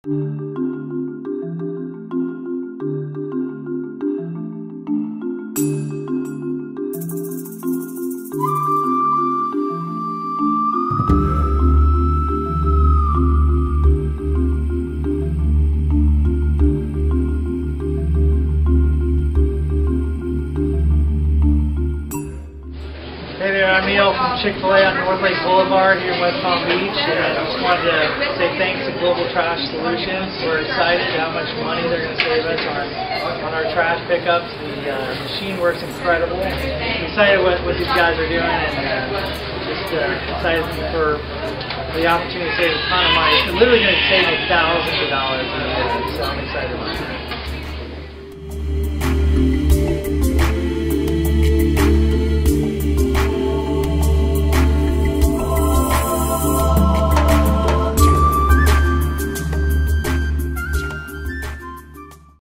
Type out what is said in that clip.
Hey there, I'm Neil from Chick-fil-A on North Lake Boulevard here in West Palm Beach, and I just wanted to say thanks to Global Trash Solutions. We're excited how much money they're going to save us on our trash pickups. The machine works incredible. I'm excited what these guys are doing, and just excited for the opportunity to save a ton of money. It's literally going to save me thousands of dollars, so I'm excited about that.